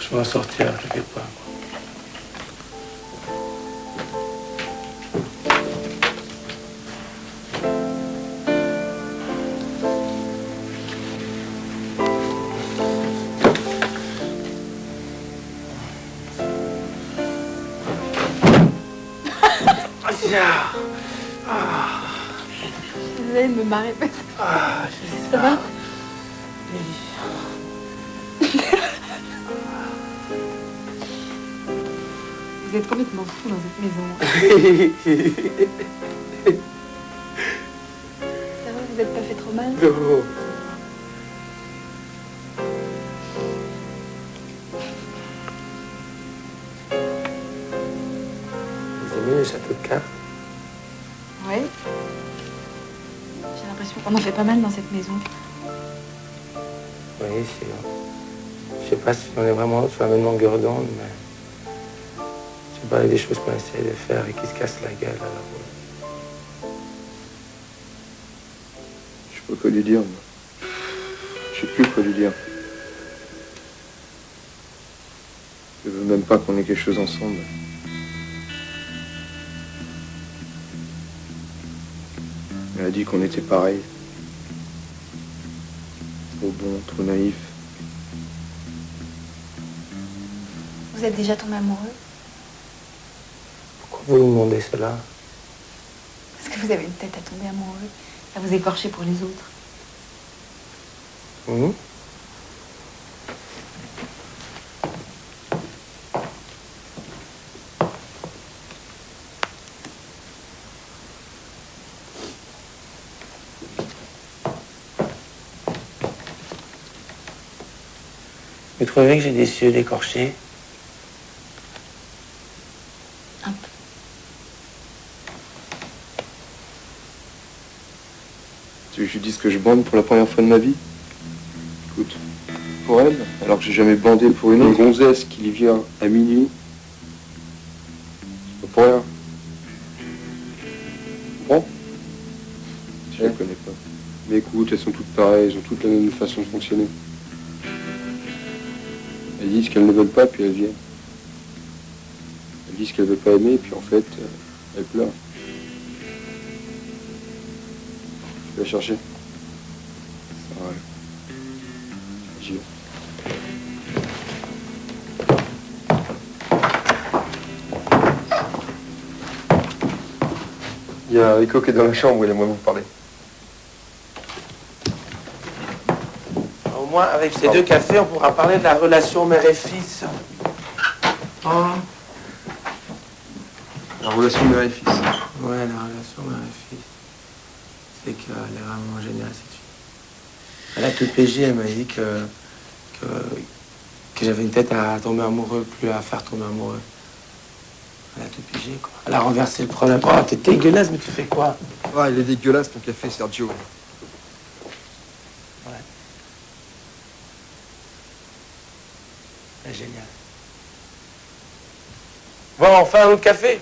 Je vais m'en sortir, t'inquiète pas. Désolée de me marrer. Ça va? Vous êtes complètement fou dans cette maison. Ça va, vous n'êtes pas fait trop mal? Non. Vous aimez les châteaux de cartes? Oui. J'ai l'impression qu'on en fait pas mal dans cette maison. Oui, je sais pas si on est vraiment sur la même longueur d'onde, mais je sais pas, il y a des choses qu'on essaie de faire et qui se cassent la gueule. Alors... Je sais pas quoi lui dire, moi. Je sais plus quoi lui dire. Je veux même pas qu'on ait quelque chose ensemble. Elle a dit qu'on était pareils. Trop bon, trop naïf. Vous êtes déjà tombé amoureux? Pourquoi vous me demandez cela? Parce que vous avez une tête à tomber amoureux, à vous écorcher pour les autres. Mmh. Vous trouvez que j'ai des yeux d'écorché? Un peu. Tu veux que je lui dise que je bande pour la première fois de ma vie? Écoute, pour elle, alors que j'ai jamais bandé pour une autre gonzesse qui lui vient à minuit, c'est pas pour rien. Bon, je la connais pas. Mais écoute, elles sont toutes pareilles, elles ont toutes la même façon de fonctionner. Elles disent qu'elles ne veulent pas, puis elles viennent. Elles disent qu'elles ne veulent pas aimer, puis en fait, elles pleurent. Tu vas chercher? Ça va. J'y vais. Il y a Rico qui est dans la chambre, il aimerait vous parler. Au moins, avec ces deux cafés, on pourra parler de la relation mère et fils. Oh. La relation mère et fils. Ouais, la relation mère et fils. C'est qu'elle est vraiment géniale, cette fille. Elle a tout PG, elle m'a dit que j'avais une tête à tomber amoureux, plus à faire tomber amoureux. Elle a tout pigé, quoi. Elle a renversé le problème. Oh, t'es dégueulasse, mais tu fais quoi? Ouais, il est dégueulasse ton café, Sergio. Ouais. C'est génial. Bon, on fait un autre café?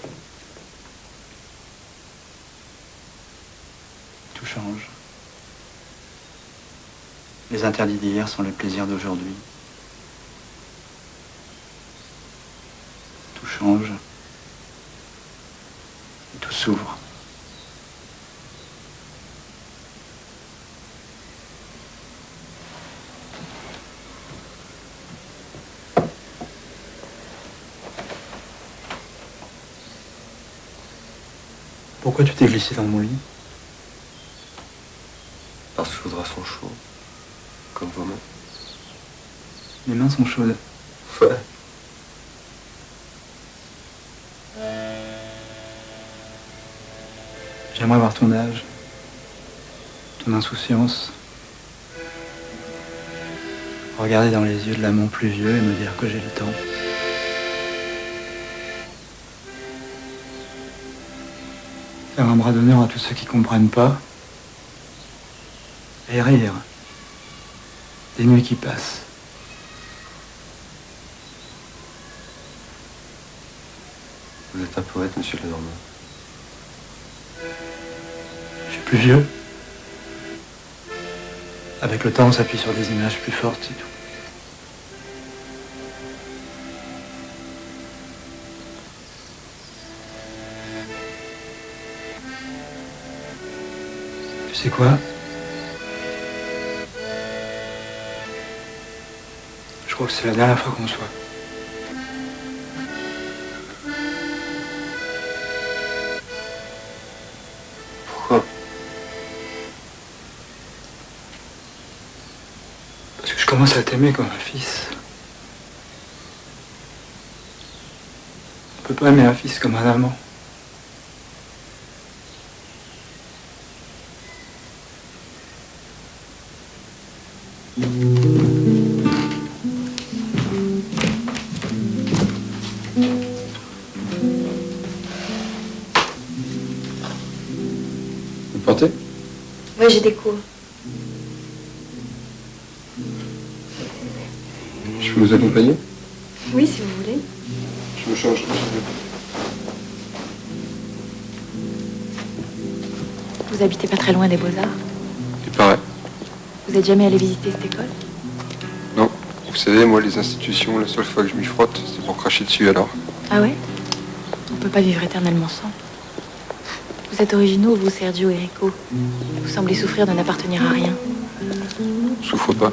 Tout change. Les interdits d'hier sont les plaisirs d'aujourd'hui. Tout change. Et tout s'ouvre. Pourquoi tu t'es glissé dans mon lit? Parce que vos draps sont chauds. Comme vos mains. Mes mains sont chaudes. Ouais. J'aimerais avoir ton âge, ton insouciance, regarder dans les yeux de l'amant plus vieux et me dire que j'ai le temps. Faire un bras d'honneur à tous ceux qui comprennent pas. Et rire. Des nuits qui passent. Vous êtes un poète, monsieur Lenormand. Je suis plus vieux. Avec le temps, on s'appuie sur des images plus fortes, c'est tout. Tu sais quoi? Je crois que c'est la dernière fois qu'on se voit. Pourquoi? Parce que je commence à t'aimer comme un fils. On peut pas aimer un fils comme un amant. Vous partez? Ouais, j'ai des cours. Je peux vous accompagner? Oui, si vous voulez. Je me change. Vous habitez pas très loin des Beaux-Arts? Il paraît. Vous êtes jamais allé visiter cette école? Non. Vous savez, moi, les institutions, la seule fois que je m'y frotte, c'est pour cracher dessus alors. Ah ouais? On peut pas vivre éternellement sans. Vous êtes originaux, vous, Sergio et Rico. Vous semblez souffrir de n'appartenir à rien. On souffre pas.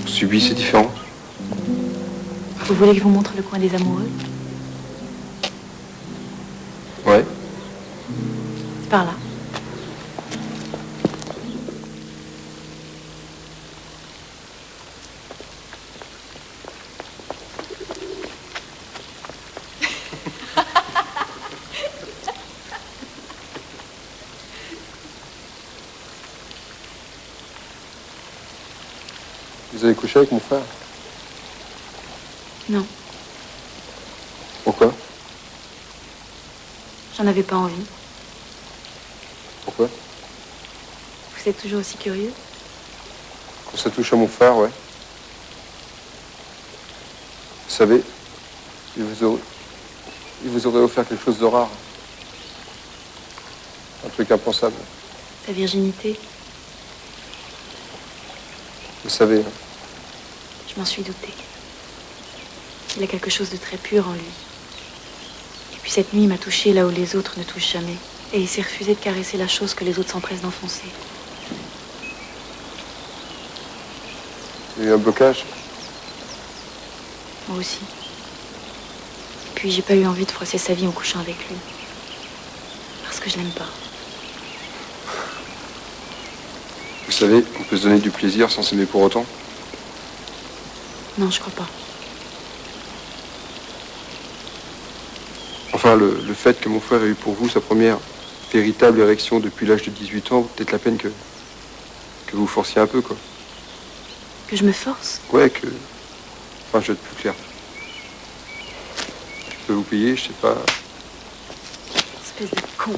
On subit, c'est différent. Vous voulez que je vous montre le coin des amoureux? Ouais. C'est par là. Vous avez couché avec mon frère? Non, Pourquoi? j'en avais pas envie. Pourquoi? Vous êtes toujours aussi curieux? Quand ça touche à mon frère, ouais. Vous savez, il vous aurait offert quelque chose de rare. Un truc impensable. Sa virginité, Vous savez, hein. je m'en suis doutée. Il a quelque chose de très pur en lui. Et puis cette nuit, il m'a touchée là où les autres ne touchent jamais. Et il s'est refusé de caresser la chose que les autres s'empressent d'enfoncer. Il y a eu un blocage. Moi aussi. Et puis j'ai pas eu envie de froisser sa vie en couchant avec lui. Parce que je l'aime pas. Vous savez, on peut se donner du plaisir sans s'aimer pour autant. Non, je crois pas. Enfin, le fait que mon frère ait eu pour vous sa première véritable érection depuis l'âge de 18 ans, vaut peut-être la peine que vous forciez un peu, quoi. Que je me force? Ouais, que... Enfin, je vais être plus clair. Je peux vous payer, je sais pas... Espèce de con.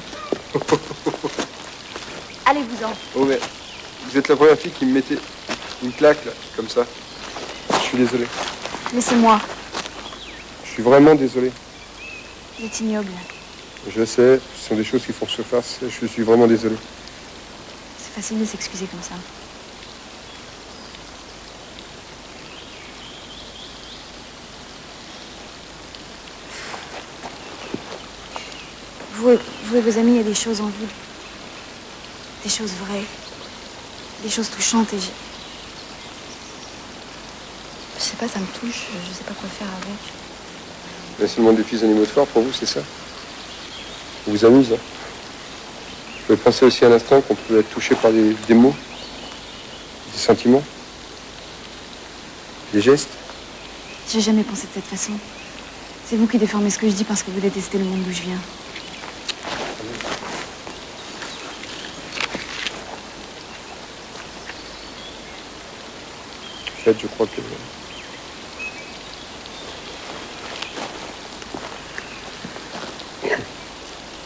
Allez-vous-en. Oh, mais vous êtes la première fille qui me mettait une claque, là, comme ça. Je suis désolé. Laissez-moi. Je suis vraiment désolé. Vous êtes ignoble. Je sais, ce sont des choses qui font surface. Je suis vraiment désolé. C'est facile de s'excuser comme ça. Vous et vos amis, il y a des choses en vous. Des choses vraies. Des choses touchantes et je sais pas, ça me touche. Je sais pas quoi faire avec. Mais c'est le monde des petits animaux de fort pour vous, c'est ça? Ça vous amuse, hein? Vous pouvez penser aussi un instant qu'on peut être touché par des mots, des sentiments, des gestes. J'ai jamais pensé de cette façon. C'est vous qui déformez ce que je dis parce que vous détestez le monde d'où je viens. En fait, je crois que...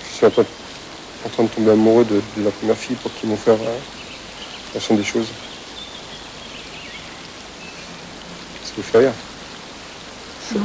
Je suis en train de tomber amoureux de la première fille pour qui mon frère ressent des choses. Ça vous fait rire? Non.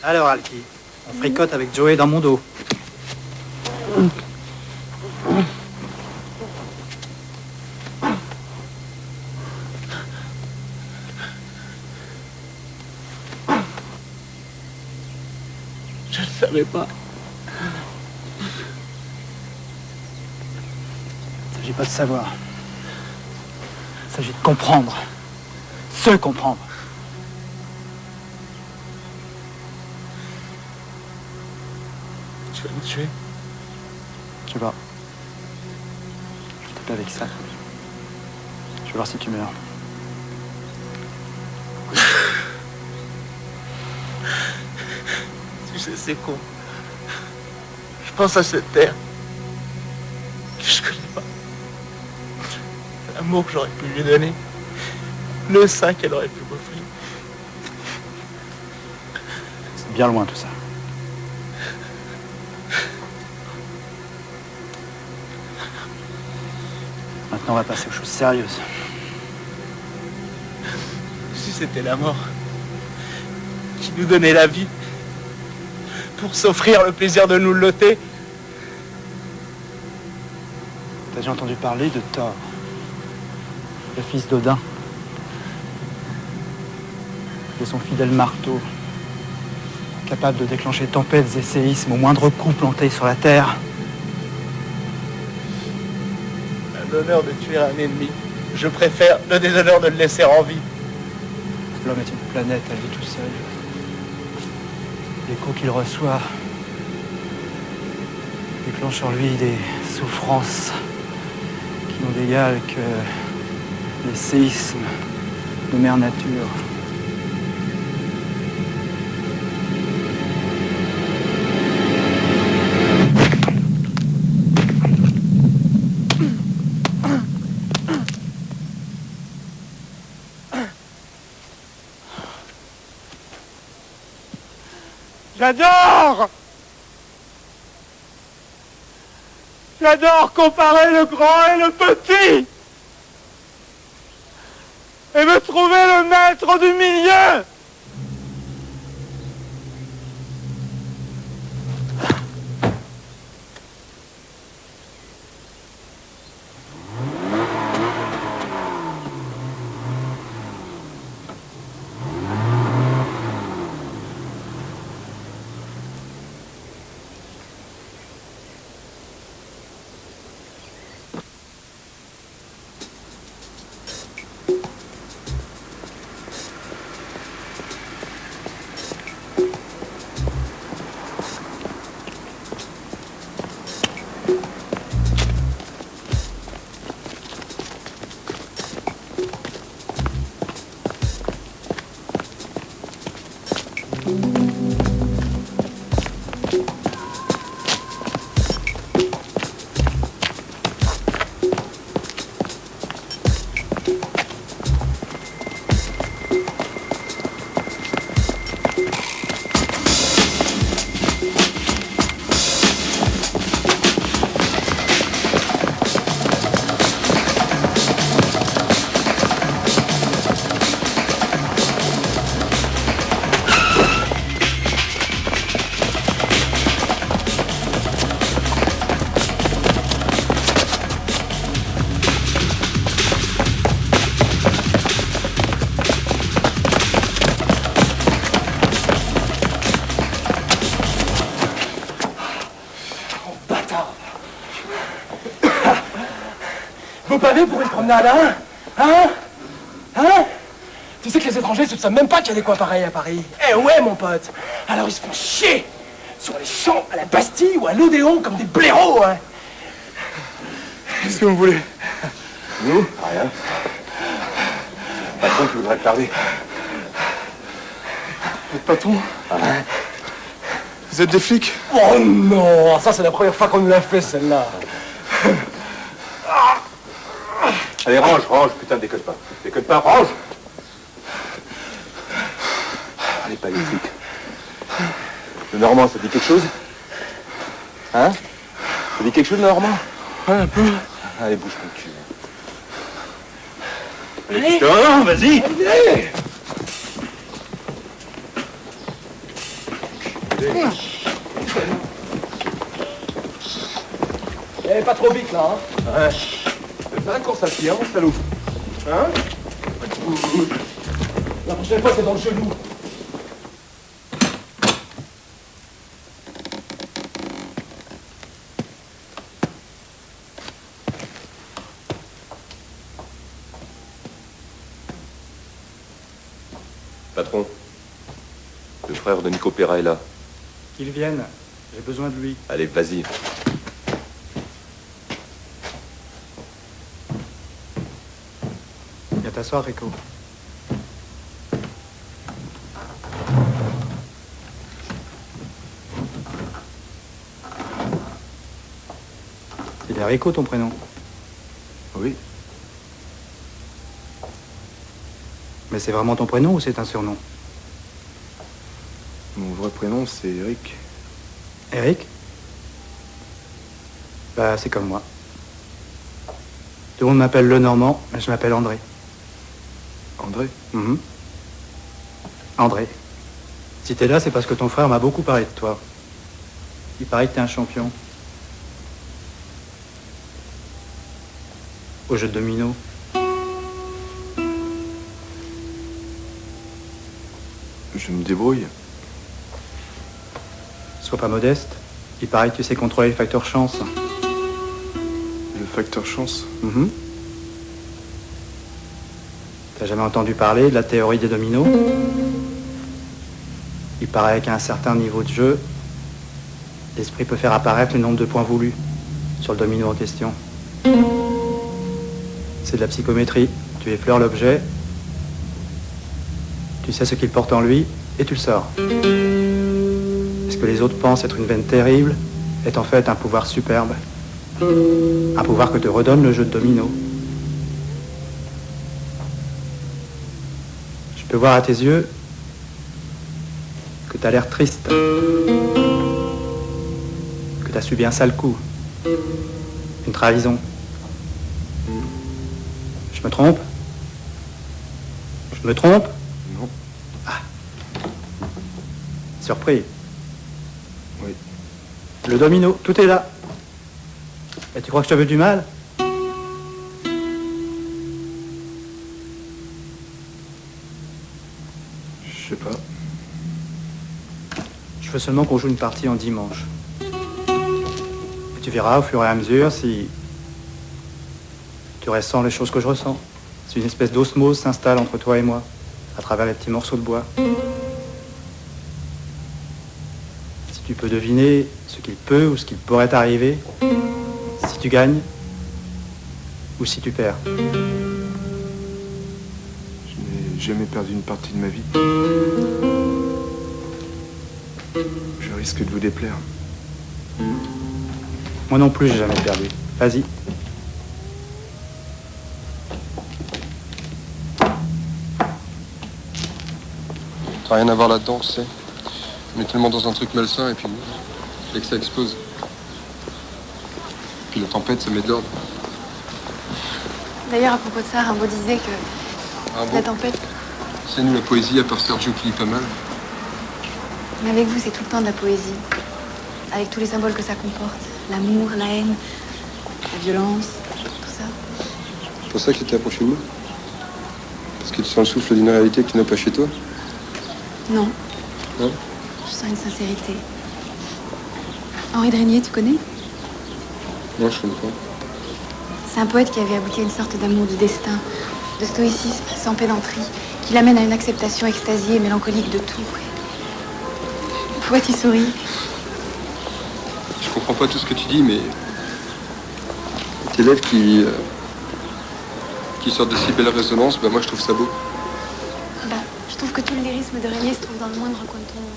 Alors, Alki, on fricote avec Joey dans mon dos. Je ne savais pas. Il ne s'agit pas de savoir. Il s'agit de comprendre. Se comprendre. Tu vas me tuer. Tu vas. Je t'appelle avec ça. Je vais voir si tu meurs. Tu sais, c'est con. Je pense à cette terre que je connais pas. L'amour que j'aurais pu lui donner. Le sein qu'elle aurait pu m'offrir. C'est bien loin tout ça. Maintenant, on va passer aux choses sérieuses. Si c'était la mort qui nous donnait la vie pour s'offrir le plaisir de nous loter. T'as déjà entendu parler de Thor, le fils d'Odin, et son fidèle marteau, capable de déclencher tempêtes et séismes au moindre coup planté sur la terre. L'honneur de tuer un ennemi. Je préfère le déshonneur de le laisser en vie. L'homme est une planète à lui tout seul. Les coups qu'il reçoit déclenchent en lui des souffrances qui n'ont d'égal que les séismes de mère nature. J'adore! J'adore comparer le grand et le petit! Et me trouver le maître du milieu! Vous pavez pour une promenade, hein? Hein? Tu sais que les étrangers soupçonnent même pas qu'il y a des coins pareils à Paris. Eh ouais, mon pote. Alors ils se font chier sur les champs à la Bastille ou à l'Odéon comme des blaireaux, hein? Qu'est-ce que vous voulez? Nous? Rien. Le patron qui voudrait te parler. Votre patron? Hein? Vous êtes des flics? Oh non, ça c'est la première fois qu'on nous l'a fait, celle-là. Allez, range, putain, déconne pas. Déconne pas, range! Allez, pas les trucs. Le Normand, ça dit quelque chose? Hein? Ça dit quelque chose, le Normand? Ouais, un peu. Allez, bouge ton cul. Allez. Putain, vas-y! Allez. Eh, pas trop vite, là, hein? Ouais. Fais pas la course à pied, hein, mon salaud. Hein? La prochaine fois, c'est dans le genou. Patron, le frère de Nico Pera est là. Qu'il vienne, j'ai besoin de lui. Allez, vas-y. Viens t'asseoir, Rico. Il est Rico, ton prénom? Oui. Mais c'est vraiment ton prénom ou c'est un surnom? Mon vrai prénom, c'est Eric. Eric? Bah, c'est comme moi. Tout le monde m'appelle le Normand, mais je m'appelle André. André? Mhm. André. Si t'es là, c'est parce que ton frère m'a beaucoup parlé de toi. Il paraît que t'es un champion. Au jeu de domino. Je me débrouille. Sois pas modeste. Il paraît que tu sais contrôler le facteur chance. Le facteur chance? Mhm. T'as jamais entendu parler de la théorie des dominos? Il paraît qu'à un certain niveau de jeu, l'esprit peut faire apparaître le nombre de points voulus sur le domino en question. C'est de la psychométrie. Tu effleures l'objet, tu sais ce qu'il porte en lui, et tu le sors. Ce que les autres pensent être une veine terrible est en fait un pouvoir superbe. Un pouvoir que te redonne le jeu de domino. Je peux voir à tes yeux que t'as l'air triste. Que t'as subi un sale coup. Une trahison. Je me trompe? Je me trompe? Non. Ah. Surpris. Oui. Le domino, tout est là. Et tu crois que je te veux du mal? Je sais pas. Je veux seulement qu'on joue une partie en dimanche. Et tu verras au fur et à mesure si tu ressens les choses que je ressens. Si une espèce d'osmose s'installe entre toi et moi, à travers les petits morceaux de bois. Si tu peux deviner ce qu'il peut ou ce qu'il pourrait arriver, si tu gagnes ou si tu perds. Je n'ai jamais perdu une partie de ma vie. Je risque de vous déplaire. Moi non plus, j'ai jamais perdu. Vas-y. T'as rien à voir là-dedans, tu sais. On est tellement dans un truc malsain et puis dès que ça explose. Puis la tempête, ça met de l'ordre. D'ailleurs, à propos de ça, Rimbaud disait que Ah bon? la tempête... C'est nous, la poésie, à part Sergio qui lit pas mal. Mais avec vous, c'est tout le temps de la poésie. Avec tous les symboles que ça comporte. L'amour, la haine, la violence, tout ça. C'est pour ça que tu t'es approché de moi. Parce que tu sens le souffle d'une réalité que tu n'as pas chez toi. Non. Non? Je sens une sincérité. Henri de Régnier, tu connais? Non, je connais pas. C'est un poète qui avait abouti à une sorte d'amour du destin, de stoïcisme sans pédanterie, qui l'amène à une acceptation extasiée et mélancolique de tout. Le poète, il sourit. Je comprends pas tout ce que tu dis, mais tes lèvres qui sortent de si belles résonances, bah moi je trouve ça beau. Bah, je trouve que tout le lyrisme de Régnier se trouve dans le moindre coin de ton monde.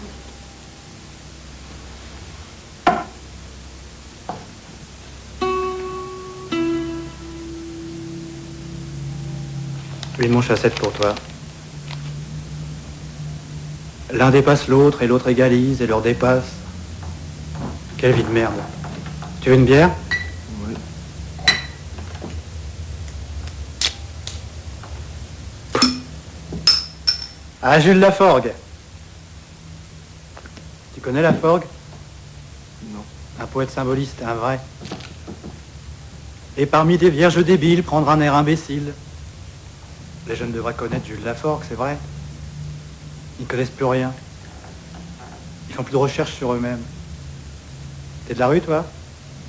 Lui, mon chassette pour toi. L'un dépasse l'autre et l'autre égalise et leur dépasse. Quelle vie de merde. Tu veux une bière? Oui. Ah, Jules Laforgue. Tu connais Laforgue? Non. Un poète symboliste, un vrai. Et parmi des vierges débiles, prendre un air imbécile. Les jeunes devraient connaître Jules Laforgue, c'est vrai. Ils ne connaissent plus rien. Ils font plus de recherches sur eux-mêmes. T'es de la rue, toi?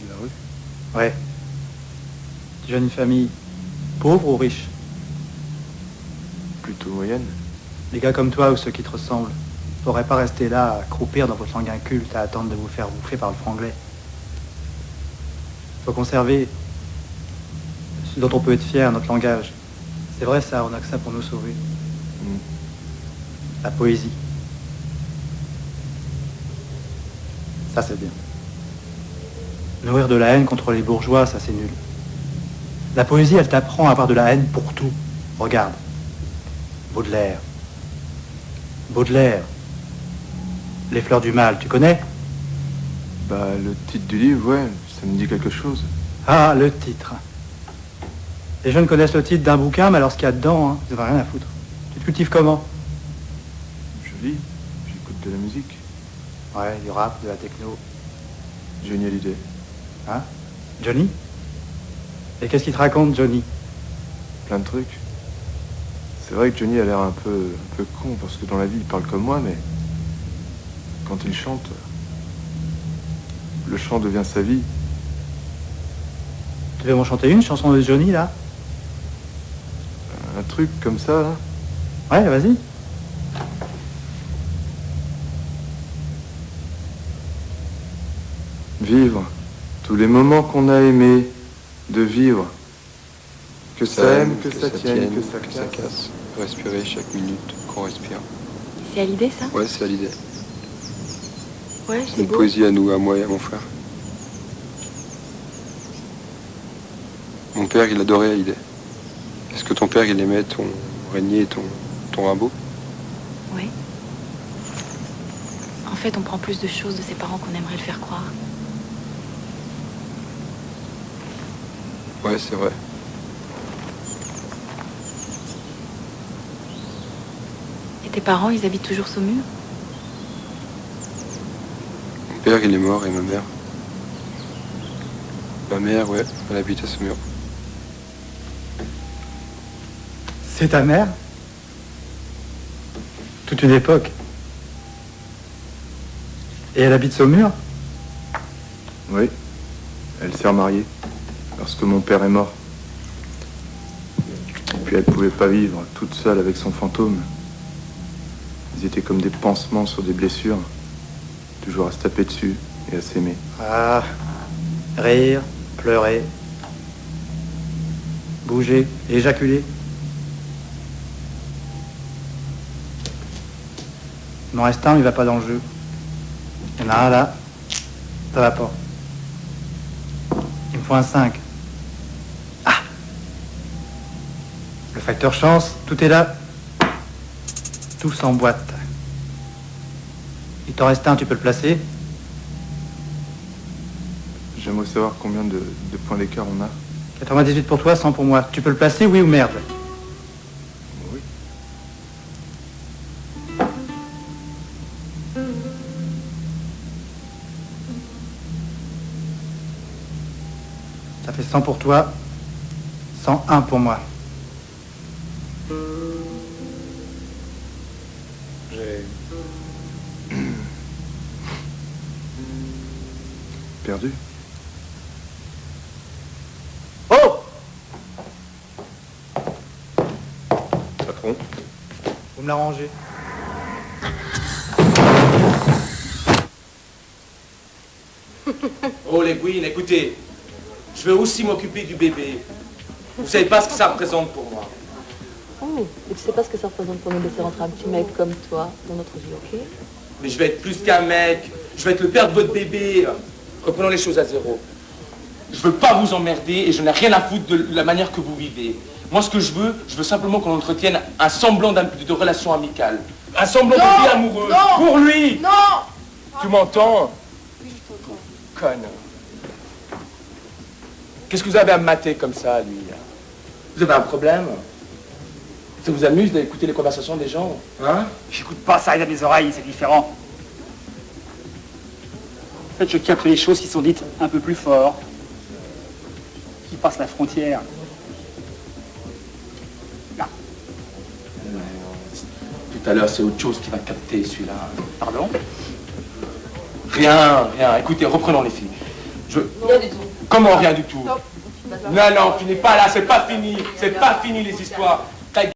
De la rue? Ouais. Tu viens d'une famille pauvre ou riche? Plutôt moyenne. Les gars comme toi ou ceux qui te ressemblent ne pourraient pas rester là à croupir dans votre langue inculte à attendre de vous faire bouffer par le franglais. Faut conserver ce dont on peut être fier, notre langage. C'est vrai ça, on a que ça pour nous sauver. La poésie. Ça c'est bien. Nourrir de la haine contre les bourgeois, ça c'est nul. La poésie, elle t'apprend à avoir de la haine pour tout. Regarde. Baudelaire. Baudelaire. Les fleurs du mal, tu connais? Bah, le titre du livre, ouais, ça me dit quelque chose. Ah, le titre. Les jeunes connaissent le titre d'un bouquin, mais alors ce qu'il y a dedans, hein, ils n'ont rien à foutre. Tu te cultives comment? Je lis, j'écoute de la musique. Ouais, du rap, de la techno. Johnny Hallyday. Hein? Johnny? Et qu'est-ce qu'il te raconte, Johnny? Plein de trucs. C'est vrai que Johnny a l'air un peu con, parce que dans la vie, il parle comme moi, mais quand il chante, le chant devient sa vie. Tu veux m'en chanter une chanson de Johnny, là? Un truc comme ça, là. Ouais, vas-y. Vivre tous les moments qu'on a aimés, de vivre. Que ça aime, que ça tienne, que ça casse. Respirer chaque minute qu'on respire. C'est à l'idée, ça? Ouais, c'est à l'idée. Ouais, C'est c'est une beau. poésie à nous, à moi et à mon frère. Mon père, il adorait Hallyday. Est-ce que ton père, il aimait ton Régnier et ton Rimbaud? Oui. En fait, on prend plus de choses de ses parents qu'on aimerait le faire croire. Ouais, c'est vrai. Et tes parents, ils habitent toujours Saumur? Mon père, il est mort et ma mère. Ma mère, ouais, elle habite à Saumur. C'est ta mère? Toute une époque. Et elle habite Saumur? Oui, elle s'est remariée parce que mon père est mort. Et puis elle pouvait pas vivre toute seule avec son fantôme. Ils étaient comme des pansements sur des blessures, toujours à se taper dessus et à s'aimer. Ah, rire, pleurer, bouger, éjaculer. Il m'en reste un, il va pas dans le jeu. Il y en a un là, ça va pas. Il me faut un 5. Ah! Le facteur chance, tout est là. Tout s'emboîte. Il t'en reste un, tu peux le placer? J'aimerais savoir combien de points d'écart on a. 98 pour toi, 100 pour moi. Tu peux le placer, oui ou merde? Oui. Ça fait 100 pour toi, 101 pour moi. J'ai Perdu. Oh! Patron. Vous me l'arrangez. Oh les Gwyn, écoutez, je vais aussi m'occuper du bébé. Vous savez pas ce que ça représente pour moi. Oh, et tu sais pas ce que ça représente pour nous de laisser rentrer un petit mec comme toi dans notre vie, ok? Mais je vais être plus qu'un mec. Je vais être le père de votre bébé. Reprenons les choses à zéro. Je veux pas vous emmerder et je n'ai rien à foutre de la manière que vous vivez. Moi, ce que je veux simplement qu'on entretienne un semblant de relation amicale. Un semblant de vie amoureux. Non. Pour lui. Non. Tu m'entends? Oui, je t'entends. Conne. Qu'est-ce que vous avez à me mater comme ça, lui? Vous avez un problème? Ça vous amuse d'écouter les conversations des gens? Hein? J'écoute pas ça, il a mes oreilles, c'est différent. En fait, je capte les choses qui sont dites un peu plus fort, qui passent la frontière. Là. Tout à l'heure, c'est autre chose qui va capter celui-là. Pardon? Rien, rien. Écoutez, reprenons les filles. Rien du tout. Comment rien du tout? Stop. Non, non, tu n'es pas là, c'est pas fini. C'est pas fini les histoires.